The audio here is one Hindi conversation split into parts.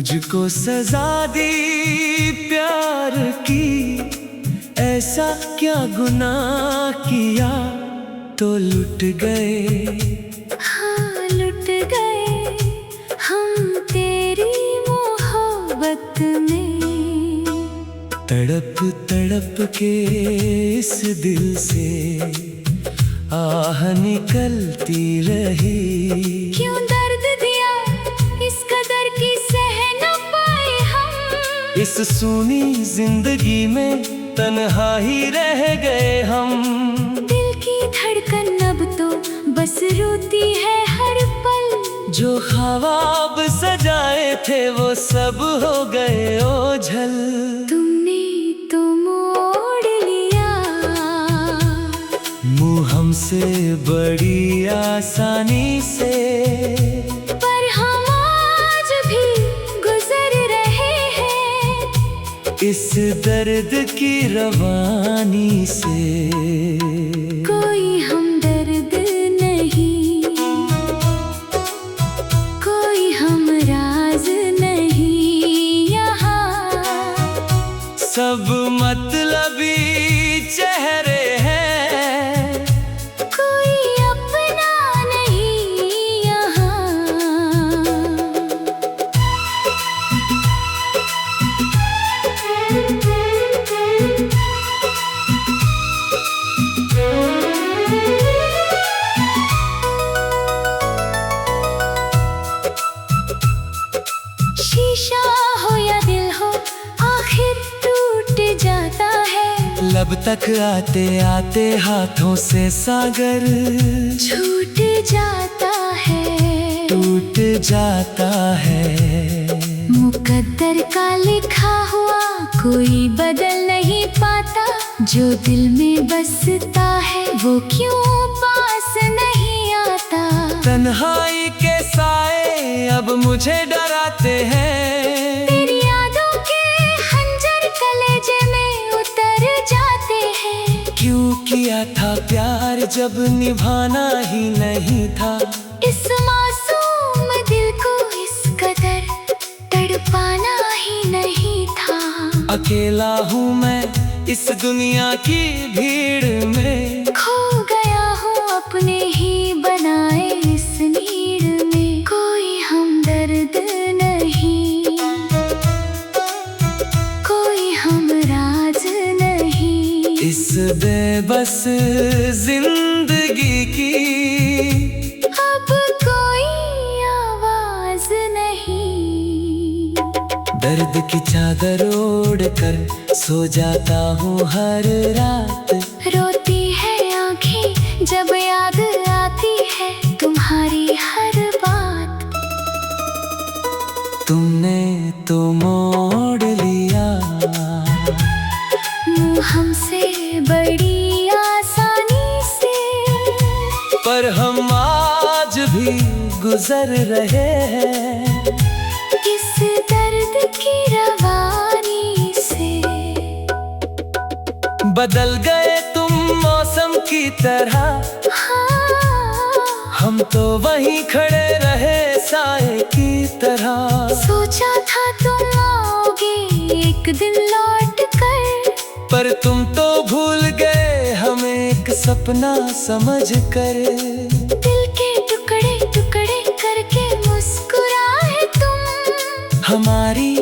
मुझको सजा दी प्यार की, ऐसा क्या गुनाह किया तो लुट गए। हाँ लुट गए हम तेरी मोहब्बत में। तड़प तड़प के इस दिल से आह निकलती रही। क्यों दर्द दिया इस कदर की सह न पाए हम। इस सूनी जिंदगी में तन्हा ही रह गए हम। दिल की धड़कन अब तो बस रोती है हर पल। जो ख्वाब सजाए थे वो सब हो गए ओझल। तुमने तो मोड़ लिया मुँह हमसे बड़ी आसानी से। पर हम आज भी गुजर रहे हैं इस दर्द की रवानी से। कोई हमदर्द नहीं, कोई हमराज नहीं यहाँ। सब मतलबी चेहरे हैं, कोई अपना नहीं यहाँ। शीशा हो या दिल हो आखिर टूट जाता है। लब तक आते आते हाथों से सागर छूट जाता है, टूट जाता है। मुकद्दर का लिखा हुआ कोई बदल नहीं पाता। जो दिल में बसता है वो क्यों पास नहीं आता। तन्हाई के साए अब मुझे डराते हैं। तेरी यादों के खंजर कलेजे में उतर जाते हैं। क्यों किया था प्यार जब निभाना ही नहीं था। इस मासूम दिल को इस कदर तड़पाना ही नहीं था। अकेला हूँ मैं इस दुनिया की भीड़ में। खो गया हूँ अपने ही बनाए इस नीड़ में। कोई हमदर्द नहीं, कोई हमराज नहीं। इस बेबस जिंदगी की अब कोई आवाज नहीं। दर्द की चादर ओढ़ कर सो जाता हूँ हर रात। रोती है आँखें जब याद आती है तुम्हारी हर बात। तुमने तो मोड़ लिया मुँह हमसे बड़ी आसानी से। पर हम आज भी गुजर रहे हैं इस दर्द की रवानी से। बदल गए तुम मौसम की तरह। हाँ, हम तो वहीं खड़े रहे साए की तरह। सोचा था तुम आओगे एक दिन लौट कर। पर तुम तो भूल गए हमें एक सपना समझ कर। दिल के टुकड़े टुकड़े करके मुस्कुराए तुम। हमारी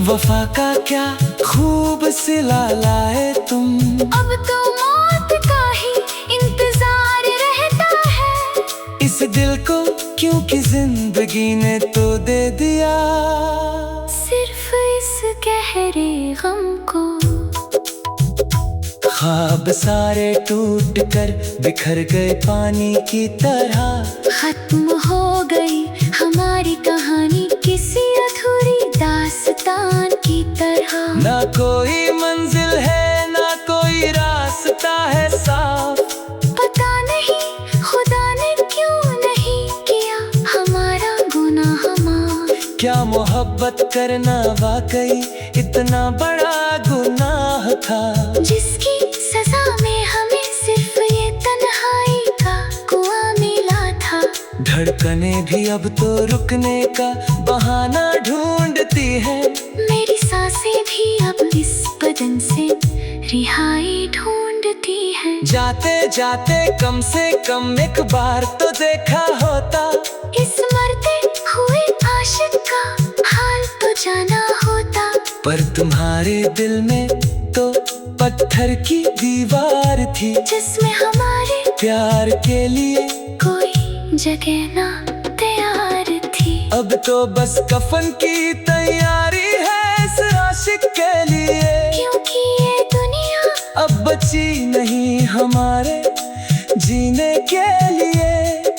वफा का क्या खूब सिला लाए तुम। अब तो मौत का ही इंतजार रहता है इस दिल को, क्योंकि जिंदगी ने तो दे दिया सिर्फ इस गहरे गम को। ख्वाब सारे टूट कर बिखर गए पानी की तरह। खत्म हो गई हमारी कहानी किसी अधूरी दास्तान की तरह। ना कोई मंजिल है ना कोई रास्ता है साफ। पता नहीं खुदा ने क्यों नहीं किया हमारा गुनाह माफ। क्या मोहब्बत करना वाकई इतना बड़ा गुनाह था। जिसकी सजा में हमें सिर्फ ये तन्हाई का कुआं मिला था। धड़कने भी अब तो रुकने का बहाना ढूंढती है। मेरी सांसें भी अब इस बदन से रिहाई ढूंढती है। जाते जाते कम से कम एक बार तो देखा होता, इस मरते हुए आशिक का हाल तो जाना होता। पर तुम्हारे दिल में तो पत्थर की दीवार थी, जिसमें हमारे प्यार के लिए कोई जगह ना तैयार थी। अब तो बस कफन की तैयारी है इस आशिक के लिए, क्योंकि ये दुनिया अब बची नहीं हमारे जीने के लिए।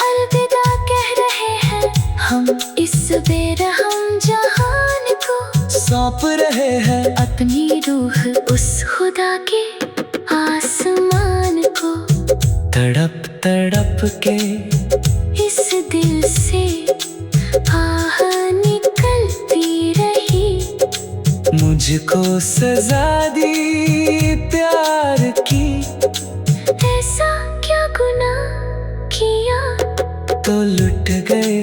अलविदा कह रहे हैं हम इस बेरहम जहान को, सौंप रहे हैं अपनी रूह उस खुदा के आसमान को। तड़प तड़प के इस दिल से आह निकलती रही, मुझको सजा दी प्यार की। ऐसा क्या गुनाह किया तो लुट गए,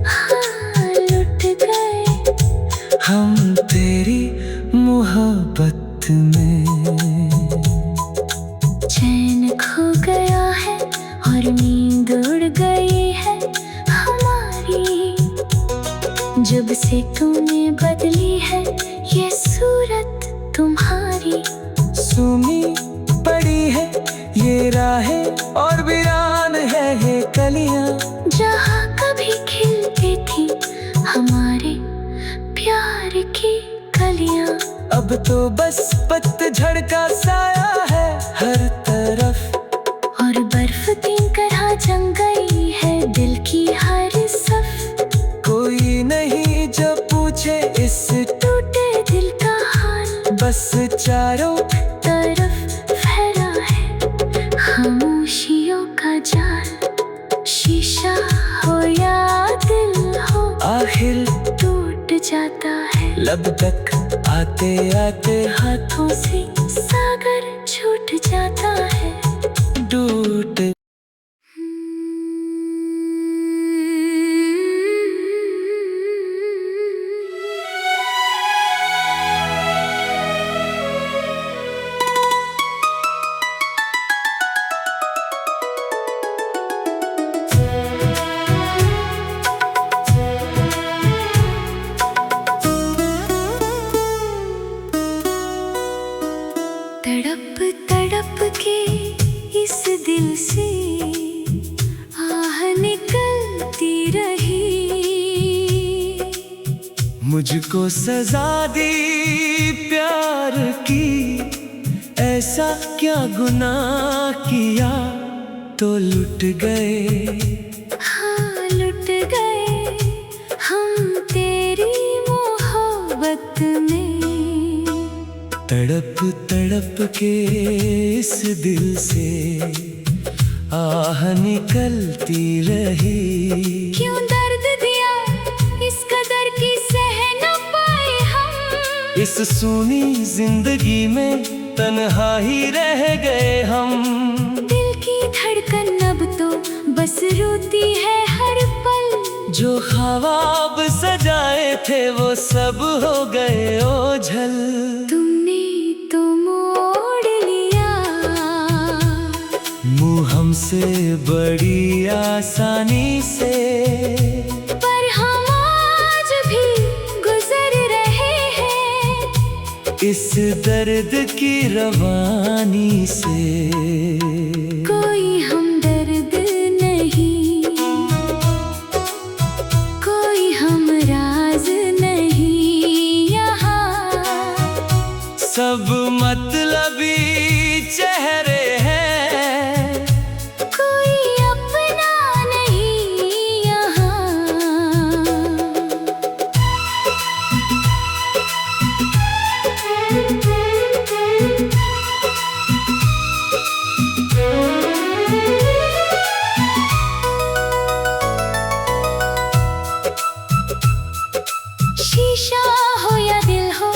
हाँ लुट गए हम तेरी मोहब्बत में। चैन खो गया है और नींद उड़ गई है हमारी, जब से तूने बदली है ये सूरत तुम्हारी। सूनी पड़ी है ये राहें और वीरान है ये कलियां, जहाँ कभी खिलती थी हमारे प्यार की कलियां। अब तो बस पतझड़ का साया है हर तरफ, और बर्फ की तरह जम गई है दिल की हर सफ। कोई नहीं जो पूछे इस टूटे दिल का हाल, बस चारों तरफ फैला है खामोशियों का जाल। शीशा हो या दिल हो आखिर टूट जाता है, लब तक आते आते हाथों से सागर छूट जाता है। टूट। तड़प तड़प के इस दिल से आह निकलती रही, मुझको सजा दी प्यार की। ऐसा क्या गुनाह किया तो लुट गए, हाँ लुट गए हम तेरी मोहब्बत में। तड़प तड़प के इस दिल से आह निकलती रही। क्यों दर्द दिया इस कदर की सह न पाए हम, इस सूनी जिंदगी में तन्हा ही रह गए हम। दिल की धड़कन अब तो बस रोती है हर पल, जो ख्वाब सजाए थे वो सब हो गए ओझल। तुमने तो मोड़ लिया मुँह हमसे बड़ी आसानी से, पर हम आज भी गुजर रहे हैं इस दर्द की रवानी से। कोई हमदर्द नहीं, कोई हमराज नहीं यहाँ, सब मतलबी चेहरे हैं, कोई अपना नहीं यहाँ। शीशा हो या दिल हो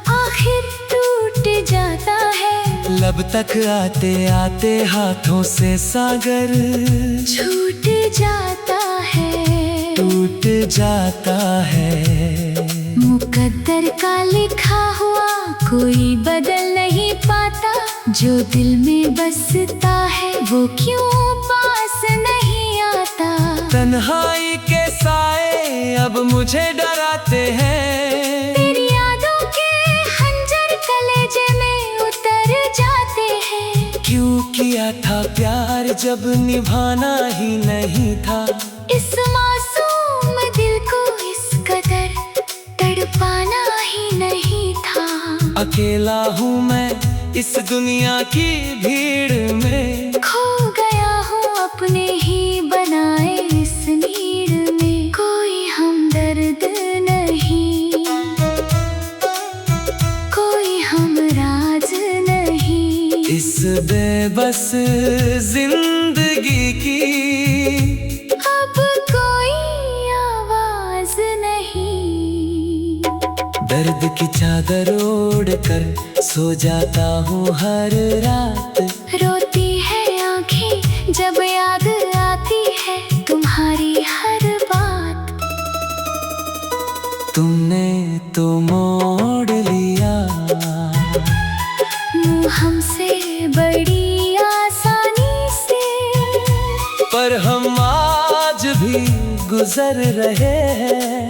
आखिर टूट जाता है, लब तक आते आते हाथों से सागर छूट जाता है। जाता है। मुकद्दर का लिखा हुआ कोई बदल नहीं पाता, जो दिल में बसता है वो क्यों पास नहीं आता। तन्हाई के साए अब मुझे डराते हैं, तेरी यादों के खंजर कलेजे में उतर जाते हैं। क्यों किया था प्यार जब निभाना ही नहीं था। इस मासूम दिल को इस कदर तड़पाना ही नहीं था। अकेला हूँ मैं इस दुनिया की भीड़ में, खो गया हूँ अपने ही बनाए इस नीड़ में। कोई हमदर्द नहीं, कोई हमराज नहीं, इस बेबस जिंदगी की अब कोई आवाज नहीं। दर्द की चादर ओढ़ कर सो जाता हूँ हर रात। रोती है आँखें जब याद आती है तुम्हारी हर बात। तुमने तो मोड़ लिया मुँह हमसे बड़ी आसानी से, पर हम आज भी गुजर रहे हैं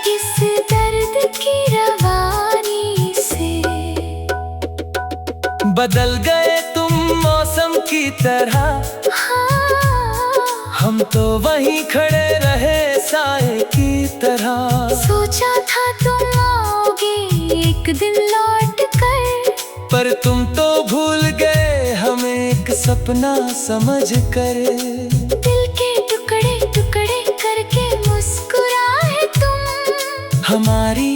इस दर्द की रवानी से। बदल गए तुम मौसम की तरह, हाँ, हम तो वहीं खड़े रहे साए की तरह। सोचा था तुम आओगे एक दिन लौट कर, पर तुम तो भूल गए हमें एक सपना समझ कर। दिल के टुकड़े टुकड़े करके मुस्कुराए तुम। हमारी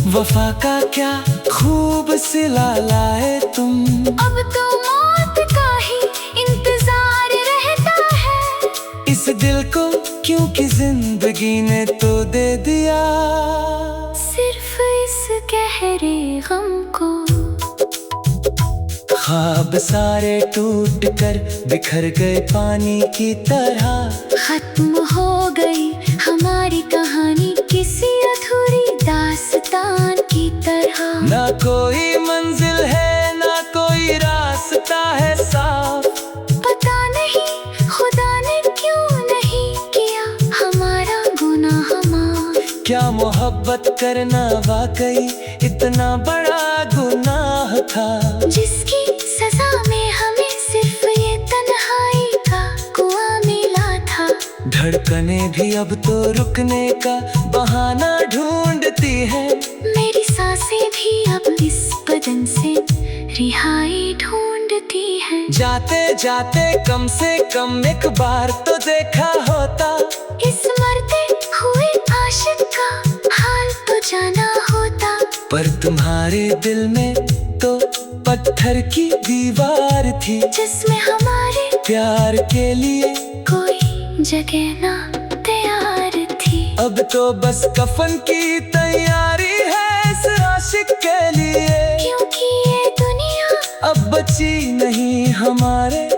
वफा का क्या खूब सिला लाए तुम। अब तो मौत का ही इंतजार रहता है इस दिल को, क्योंकि जिंदगी ने तो दे दिया सिर्फ इस गहरे गम को। ख्वाब सारे टूट कर बिखर गए पानी की तरह। खत्म हो गई हमारी कहानी किसी अधूरी दास्तान की तरह। ना कोई मंजिल है ना कोई रास्ता है साफ। पता नहीं खुदा ने क्यों नहीं किया हमारा गुनाह माफ। क्या मोहब्बत करना वाकई इतना बड़ा गुनाह था, जिसकी सजा में हमें सिर्फ ये तन्हाई का कुआं मिला था। धड़कने भी अब तो रुकने का बहाना ढूंढती है। मेरी सांसें भी अब इस बदन से रिहाई ढूंढती है। जाते जाते कम से कम एक बार तो देखा होता, इस मरते हुए आशिक का हाल तो जाना होता। पर तुम्हारे दिल में तो पत्थर की दीवार थी, जिसमें हमारे प्यार के लिए कोई जगह ना तैयार थी। अब तो बस कफन की तैयारी है इस आशिक के लिए, क्योंकि ये दुनिया अब बची नहीं हमारे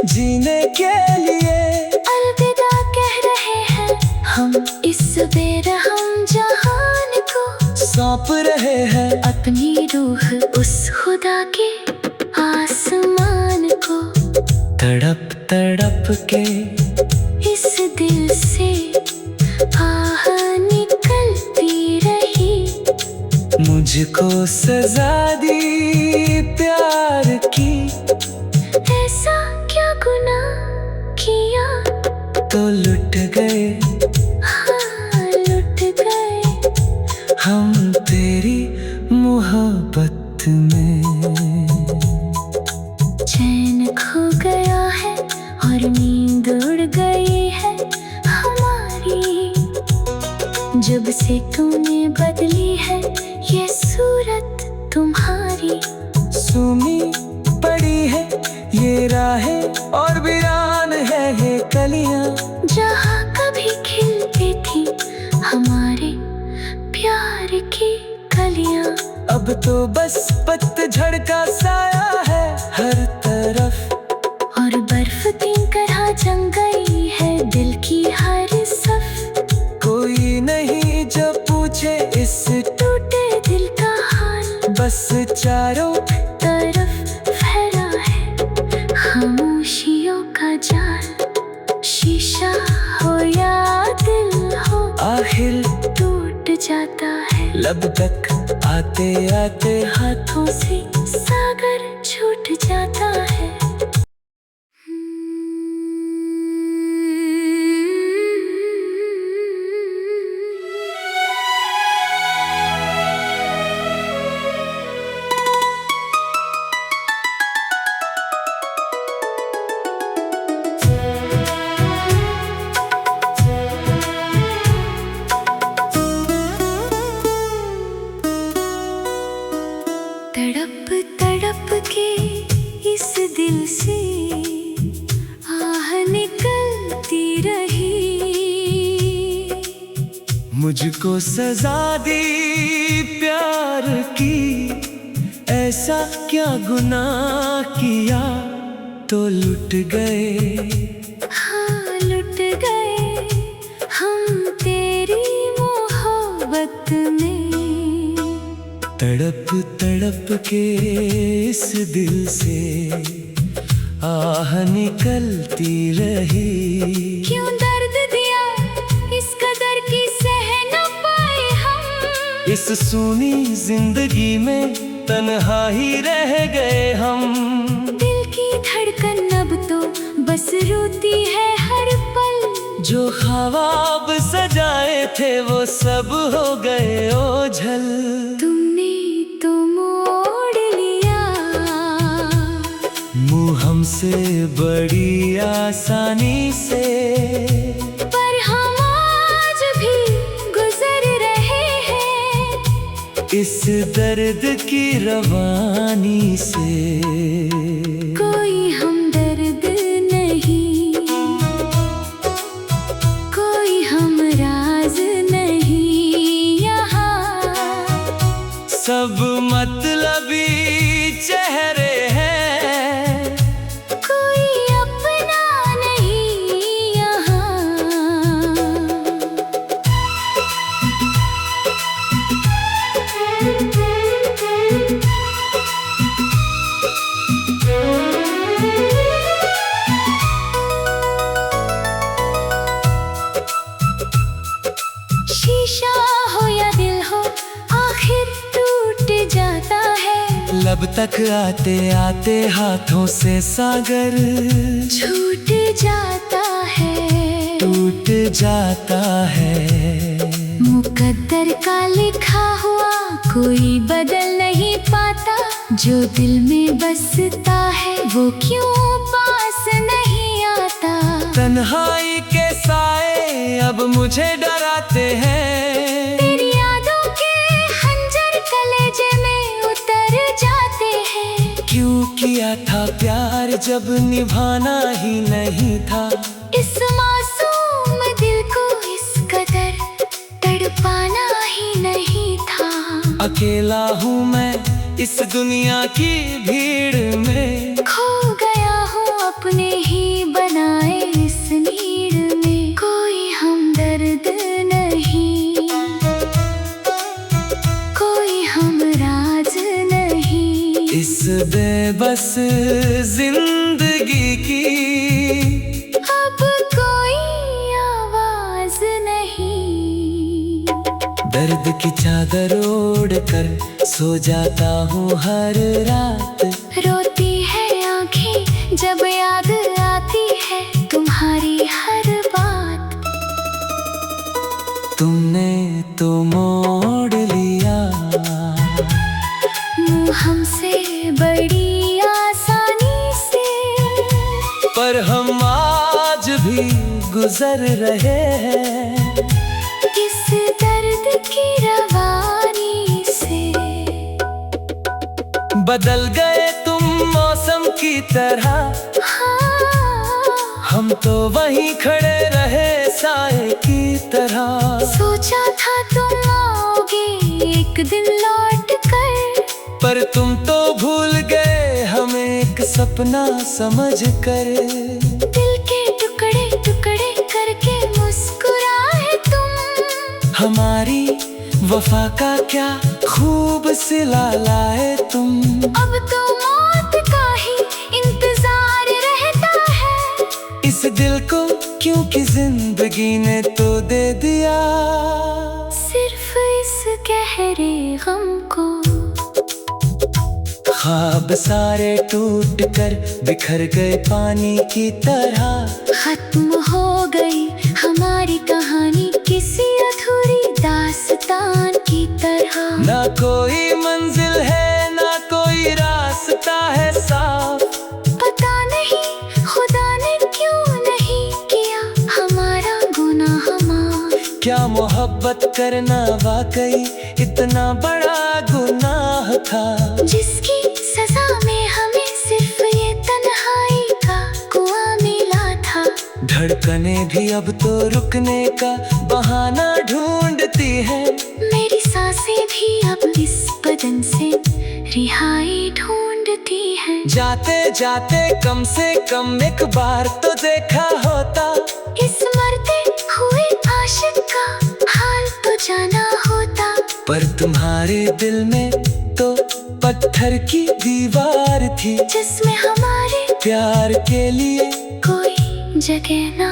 जीने के लिए। अलविदा कह रहे हैं हम इस बेरहम जहान को। सौंप रहे हैं अपनी रूह उस खुदा के आसमान को। तड़प तड़प के इस दिल से आह निकलती रही। मुझको सजा दी प्यार की, ऐसा क्या गुनाह किया तो लुट गए हाँ लुट गए हम तेरी मोहब्बत में। चैन खो गया है और नींद उड़ गई है हमारी, जब से तूने बदली है ये सूरत तुम्हारी। सुनी पड़ी है ये राहें और वीरान है ये कलियां, जहाँ कभी खिलती थी हमारे प्यार की कलियां। अब तो बस पतझड़ का साया है हर तरफ, और बर्फ की तरह जम गई है दिल की हर सफ। बस चारों तरफ फैला है खामोशियों का जाल। शीशा हो या दिल हो, आखिर टूट जाता है। लब तक आते आते हाथों से सागर छूट जाता है। तड़प तड़प के इस दिल से आह निकलती रही। मुझको सजा दी प्यार की, ऐसा क्या गुनाह किया तो लुट गए। हाँ लुट गए हम तेरी मोहब्बत में। तड़प तड़प के इस दिल से आह निकलती रही। क्यों दर्द दिया इस कदर की सह न पाए हम। इस सूनी जिंदगी में तन्हा ही रह गए हम। दिल की धड़कन अब तो बस रोती है हर पल। जो ख्वाब सजाए थे वो सब हो गए ओझल। तुमने तो मोड़ लिया मुँह हमसे बड़ी आसानी से। पर हम आज भी गुजर रहे हैं इस दर्द की रवानी से। कोई हमदर्द नहीं, कोई हमराज नहीं यहाँ। सब मतलबी चेहरे हैं, कोई अपना नहीं यहाँ। शीशा हो या दिल हो, आखिर टूट जाता है। लब तक आते आते हाथों से सागर छूट जाता है। टूट जाता है। मुकद्दर का लिखा हुआ कोई बदल नहीं पाता। जो दिल में बसता है वो क्यों पास नहीं आता। तन्हाई के साए अब मुझे डराते हैं। तेरी यादों के खंजर कलेजे में उतर जाते हैं। क्यों किया था प्यार जब निभाना ही नहीं था। इस मासूम दिल को इस कदर तड़पाना ही नहीं था। अकेला हूँ मैं इस दुनिया की भीड़ में। खो गया हूँ अपने ही बनाए इस नीड़ में। कोई हमदर्द नहीं, कोई हमराज नहीं। इस बेबस जिंदगी की अब कोई आवाज नहीं। दर्द की चादर ओढ़ कर सो जाता हूँ हर रात। रोती है आँखें जब याद आती है तुम्हारी हर बात। तुमने तो मोड़ लिया मुँह हमसे बड़ी आसानी से। पर हम आज भी गुजर रहे हैं इस दर्द की रवानी से। बदल गए तुम मौसम की तरह। हाँ, हम तो वहीं खड़े रहे साए की तरह। सोचा था तुम आओगे एक दिन लौट कर। पर तुम तो भूल गए हमें एक सपना समझ कर। दिल के टुकड़े टुकड़े करके मुस्कुराए तुम। हमारी वफा का क्या खूब सिला लाए तुम। अब तो मौत का ही इंतजार रहता है इस दिल को, क्योंकि जिंदगी ने तो दे दिया सिर्फ इस गहरे गम को। ख्वाब सारे टूट कर बिखर गए पानी की तरह। खत्म हो गई हमारी कहानी किसी अधूरी दास्तान की तरह। ना कोई मंजिल है ना कोई रास्ता है साफ। पता नहीं खुदा ने क्यों नहीं किया हमारा गुनाह माफ। क्या मोहब्बत करना वाकई इतना बड़ा गुनाह था, जिसकी सजा में हमें सिर्फ ये तन्हाई का कुआं मिला था। धड़कने भी अब तो रुकने का बहाना ढूंढती है। मेरी सांसें भी अब इस बदन से रिहाई ढूंढती है। जाते जाते कम से कम एक बार तो देखा होता इस मरते हुए आशिक का हाल तो जाना होता। पर तुम्हारे दिल में तो पत्थर की दीवार थी, जिसमें हमारे प्यार के लिए कोई जगह ना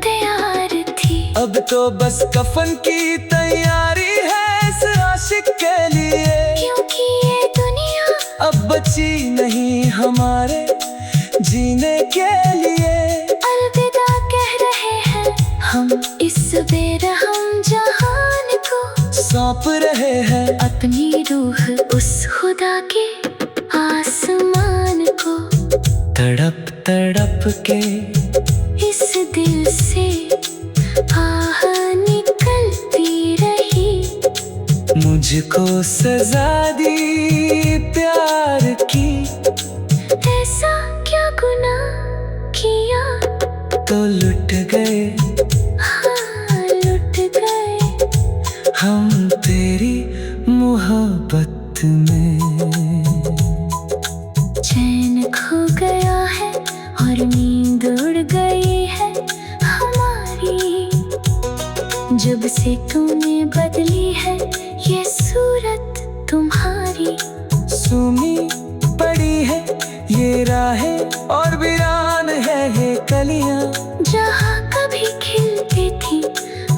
तैयार थी। अब तो बस कफन की तैयारी है इस आशिक के लिए, क्योंकि ये दुनिया अब बची नहीं हमारे जीने के लिए। अलविदा कह रहे हैं हम इस बेरहम जहान को। सौंप रहे हैं अपनी रूह उस खुदा के आसमान को। तड़प तड़प के इस दिल से आह निकलती रही। मुझको सजा दी प्यार की। ऐसा क्या गुनाह किया तो लुट गए हाँ लुट गए हम तेरी मोहब्बत में। चैन खो गया है और नींद उड़ गई है हमारी। जब से तूने बदली है ये सूरत तुम्हारी। सूनी पड़ी है ये राहें और वीरान है ये कलियां। जहाँ कभी खिलती थी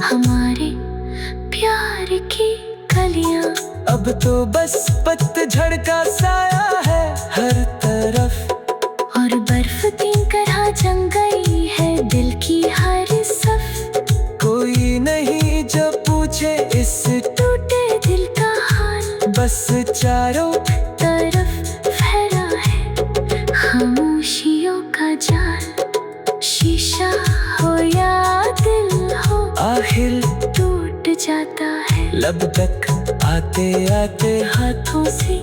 हमारे प्यार की कलियां। अब तो बस पतझड़ का साया है हर तरफ। और बर्फ की तरह जम गई है दिल की हर सफ। कोई नहीं जो पूछे इस टूटे दिल का हाल। बस चारों तरफ फैला है खामोशियों का जाल। शीशा हो या दिल हो आखिर टूट जाता है। लब तक आते आते हाथों से